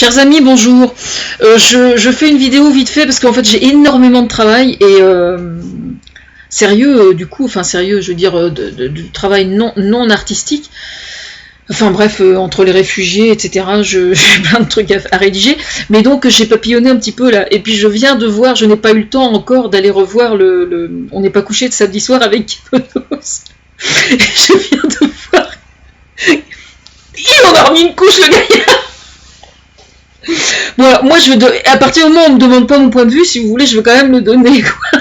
Chers amis, bonjour. Je fais une vidéo vite fait parce qu'en fait j'ai énormément de travail et sérieux, du coup, enfin sérieux, je veux dire du travail non artistique. Enfin bref, entre les réfugiés, etc., j'ai plein de trucs à rédiger. Mais donc j'ai papillonné un petit peu là. Et puis je viens de voir, je n'ai pas eu le temps encore d'aller revoir On n'est pas couché de samedi soir avec Kiponos. Et je viens de voir. Il en a remis une couche, le gars. Voilà, moi à partir du moment où on me demande pas mon point de vue, si vous voulez, je veux quand même le donner, quoi.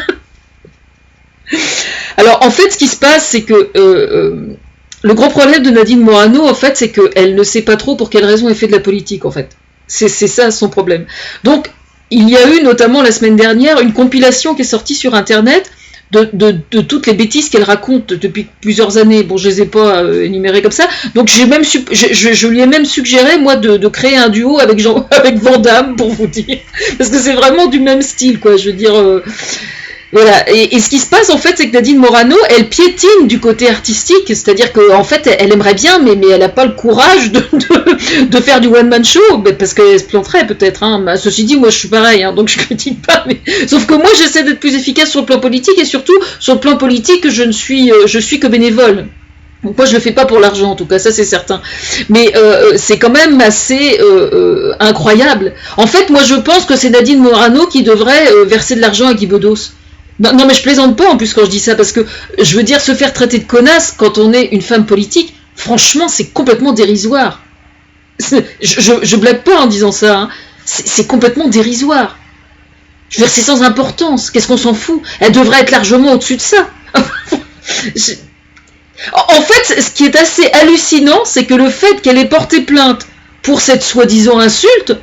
Alors en fait, ce qui se passe, c'est que le gros problème de Nadine Morano, en fait, c'est qu'elle ne sait pas trop pour quelle raison elle fait de la politique, en fait. C'est ça son problème. Donc, il y a eu notamment la semaine dernière une compilation qui est sortie sur Internet de toutes les bêtises qu'elle raconte depuis plusieurs années. Bon, je les ai pas énumérées comme ça. Donc, je lui ai même suggéré, moi, de créer un duo avec Van Damme, pour vous dire. Parce que c'est vraiment du même style, quoi. Je veux dire... Voilà, et ce qui se passe en fait, c'est que Nadine Morano, elle piétine du côté artistique, c'est-à-dire qu'en fait, elle aimerait bien, mais elle n'a pas le courage de faire du one-man show, parce qu'elle se planterait peut-être. Hein. Ceci dit, moi je suis pareil, hein, donc je critique pas. Sauf que moi, j'essaie d'être plus efficace sur le plan politique, et surtout sur le plan politique, je suis que bénévole. Donc moi je le fais pas pour l'argent en tout cas, ça c'est certain. Mais c'est quand même assez incroyable. En fait, moi je pense que c'est Nadine Morano qui devrait verser de l'argent à Guy Bedos. Non, mais je plaisante pas en plus quand je dis ça, parce que je veux dire, se faire traiter de connasse quand on est une femme politique, franchement, c'est complètement dérisoire. Je blague pas en disant ça, hein. C'est complètement dérisoire. Je veux dire, c'est sans importance, qu'est-ce qu'on s'en fout? Elle devrait être largement au-dessus de ça. En fait, ce qui est assez hallucinant, c'est que le fait qu'elle ait porté plainte pour cette soi-disant insulte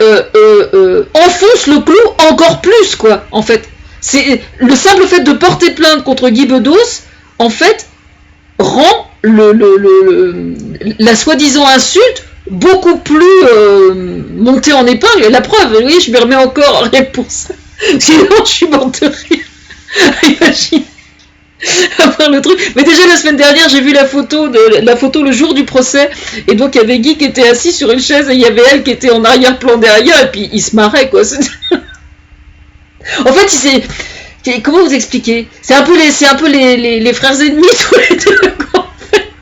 enfonce le clou encore plus, quoi, en fait. C'est le simple fait de porter plainte contre Guy Bedos, en fait, rend la soi-disant insulte beaucoup plus montée en épingle. La preuve, vous voyez, je me remets encore rien pour ça. Sinon, je suis morte de rire. Imagine avoir le truc. Mais déjà la semaine dernière, j'ai vu la photo le jour du procès, et donc il y avait Guy qui était assis sur une chaise et il y avait elle qui était en arrière-plan derrière, et puis il se marrait, quoi. En fait, comment vous expliquer? C'est un peu les frères ennemis tous les deux. En fait.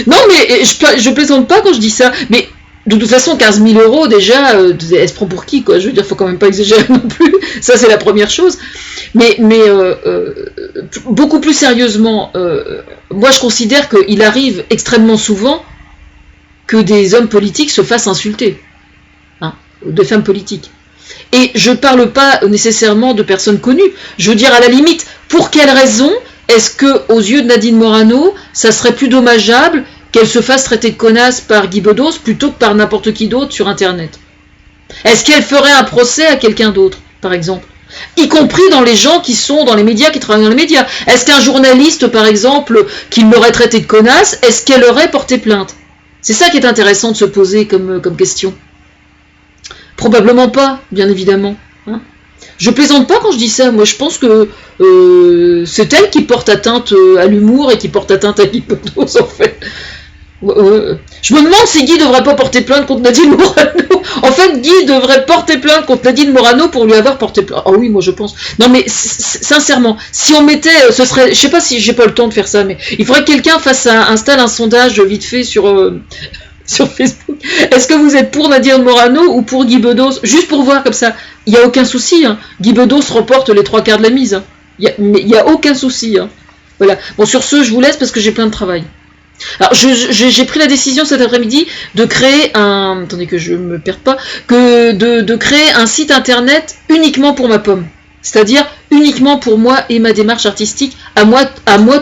Non, mais je plaisante pas quand je dis ça. Mais de toute façon, 15 000 euros déjà, elle se prend pour qui, quoi? Je veux dire, faut quand même pas exagérer non plus. Ça, c'est la première chose. Mais beaucoup plus sérieusement, moi, je considère qu'il arrive extrêmement souvent que des hommes politiques se fassent insulter, hein, de femmes politiques. Et je parle pas nécessairement de personnes connues. Je veux dire, à la limite, pour quelle raison est-ce que, aux yeux de Nadine Morano, ça serait plus dommageable qu'elle se fasse traiter de connasse par Guy Bedos plutôt que par n'importe qui d'autre sur Internet? Est-ce qu'elle ferait un procès à quelqu'un d'autre, par exemple? Y compris dans les gens qui sont dans les médias, qui travaillent dans les médias. Est-ce qu'un journaliste, par exemple, qui l'aurait traité de connasse, est-ce qu'elle aurait porté plainte? C'est ça qui est intéressant de se poser comme question. Probablement pas, bien évidemment. Hein. Je plaisante pas quand je dis ça. Moi, je pense que c'est elle qui porte atteinte à l'humour et qui porte atteinte à l'hypnose, en fait. Je me demande si Guy devrait pas porter plainte contre Nadine Morano. En fait, Guy devrait porter plainte contre Nadine Morano pour lui avoir porté plainte. Ah oui, moi je pense. Non, mais sincèrement, si on mettait, ce serait, je sais pas si j'ai pas le temps de faire ça, mais il faudrait que quelqu'un installe un sondage vite fait sur Facebook. Est-ce que vous êtes pour Nadine Morano ou pour Guy Bedos? Juste pour voir comme ça. Il n'y a aucun souci. Hein. Guy Bedos remporte les 3/4 de la mise. Hein. Mais il n'y a aucun souci. Hein. Voilà. Bon, sur ce, je vous laisse parce que j'ai plein de travail. Alors, j'ai pris la décision cet après-midi de créer attendez que je me perde pas, de créer un site internet uniquement pour ma pomme. C'est-à-dire uniquement pour moi et ma démarche artistique, à moi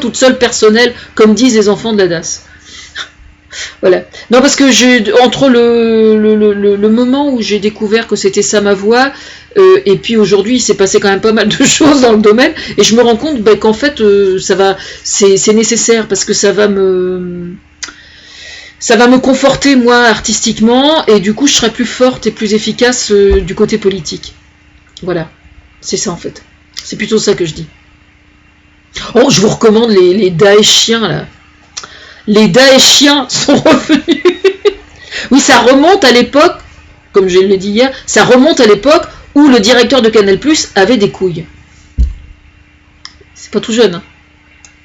toute seule personnelle, comme disent les enfants de la DAS. Voilà. Non, parce que entre le moment où j'ai découvert que c'était ça ma voix, et puis aujourd'hui il s'est passé quand même pas mal de choses dans le domaine, et je me rends compte qu'en fait c'est nécessaire, parce que ça va me conforter moi artistiquement, et du coup je serai plus forte et plus efficace du côté politique. Voilà, c'est ça en fait. C'est plutôt ça que je dis. Oh, je vous recommande les Daeshiens là. Les Daeshiens sont revenus. Oui, ça remonte à l'époque, comme je l'ai dit hier, ça remonte à l'époque où le directeur de Canal+ avait des couilles. C'est pas tout jeune, hein.